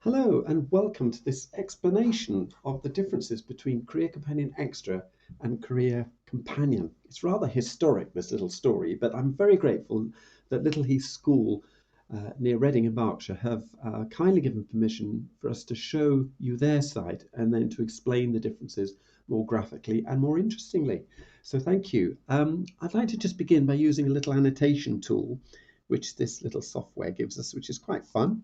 Hello and welcome to this explanation of the differences between Career Companion Extra and Career Companion. It's rather historic, this little story, but I'm very grateful that Little Heath School near Reading in Berkshire have kindly given permission for us to show you their site and then to explain the differences more graphically and more interestingly. So thank you. I'd like to just begin by using a little annotation tool, which this little software gives us, which is quite fun.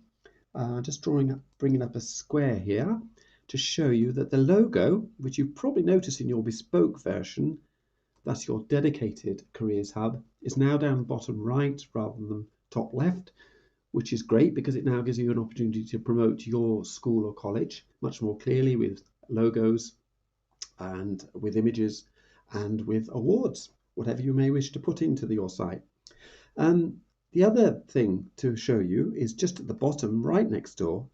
Just bringing up a square here to show you that the logo, which you've probably noticed in your bespoke version, that's your dedicated careers hub, is now down bottom right rather than top left, which is great because it now gives you an opportunity to promote your school or college much more clearly with logos and with images and with awards, whatever you may wish to put into your site. The other thing to show you is just at the bottom, right next door,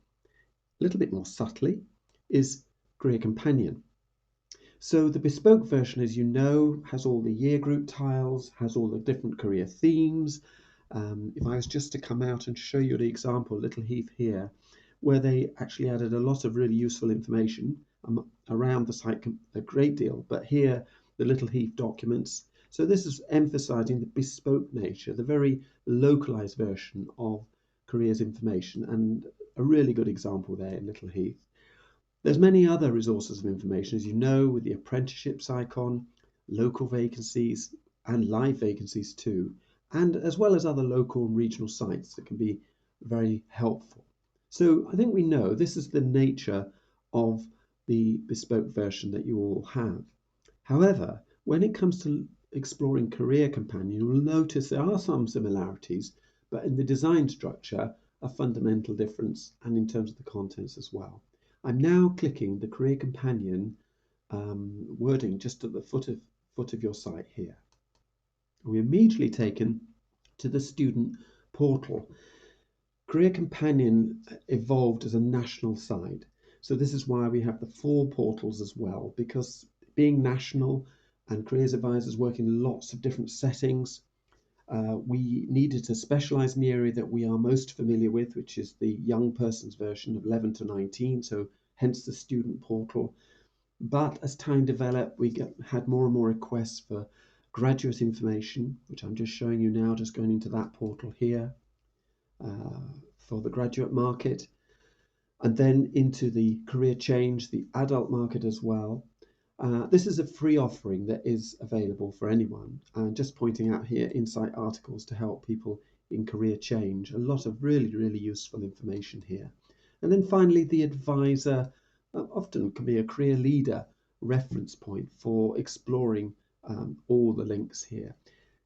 a little bit more subtly, is Career Companion. So the bespoke version, as you know, has all the year group tiles, has all the different career themes. If I was just to come out and show you the example, Little Heath here, where they actually added a lot of really useful information around the site, a great deal, but here the Little Heath documents. So this is emphasizing the bespoke nature, the very localized version of careers information, and a really good example there in Little Heath. There's many other resources of information, as you know, with the apprenticeships icon, local vacancies, and live vacancies too, and as well as other local and regional sites that can be very helpful. So I think we know this is the nature of the bespoke version that you all have. However, when it comes to exploring Career Companion, you will notice there are some similarities, but in the design structure, a fundamental difference, and in terms of the contents as well. I'm now clicking the Career Companion wording just at the foot of your site here. We're immediately taken to the student portal. Career Companion evolved as a national site. So this is why we have the 4 portals as well, because being national and careers advisors work in lots of different settings, we needed to specialize in the area that we are most familiar with, which is the young person's version of 11 to 19, so hence the student portal. But as time developed, we had more and more requests for graduate information, which I'm just showing you now, just going into that portal here for the graduate market, and then into the career change, the adult market as well. This is a free offering that is available for anyone. And just pointing out here, insight articles to help people in career change. A lot of really, really useful information here. And then finally, the advisor often can be a career leader reference point for exploring all the links here.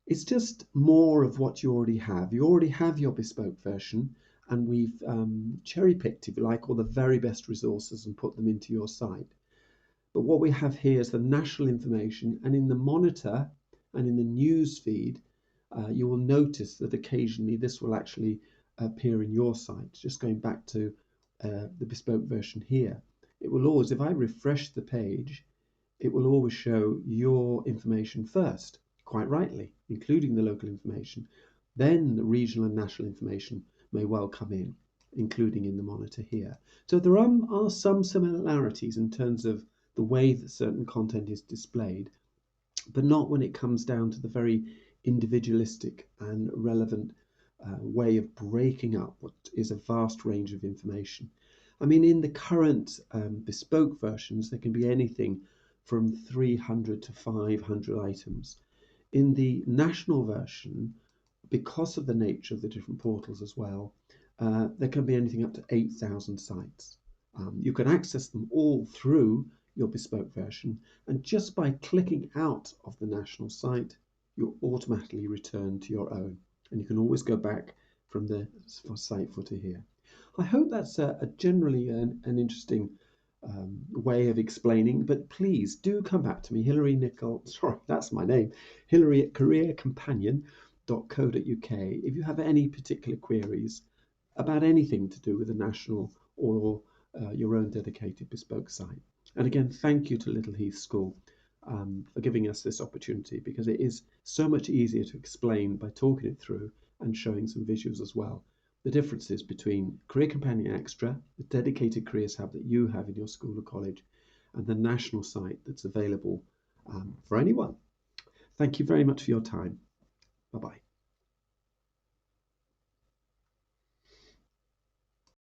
It's just more of what you already have. You already have your bespoke version, and we've cherry-picked, if you like, all the very best resources and put them into your site. But what we have here is the national information, and in the monitor and in the news feed, you will notice that occasionally this will actually appear in your site. Just going back to the bespoke version here, it will always, if I refresh the page, it will always show your information first, quite rightly, including the local information. Then the regional and national information may well come in, including in the monitor here. So there are some similarities in terms of the way that certain content is displayed, but not when it comes down to the very individualistic and relevant way of breaking up what is a vast range of information. I mean, in the current bespoke versions, there can be anything from 300 to 500 items. In the national version, because of the nature of the different portals as well, there can be anything up to 8,000 sites. You can access them all through your bespoke version, and just by clicking out of the national site, you'll automatically return to your own, and you can always go back from the site footer here. I hope that's generally an interesting way of explaining, but please do come back to me, Hilary Nicol, sorry, that's my name, Hilary at careercompanion.co.uk, if you have any particular queries about anything to do with the national or your own dedicated bespoke site. And again, thank you to Little Heath School for giving us this opportunity, because it is so much easier to explain by talking it through and showing some visuals as well. the differences between Career Companion Extra, the dedicated careers hub that you have in your school or college, and the national site that's available for anyone. Thank you very much for your time. Bye-bye.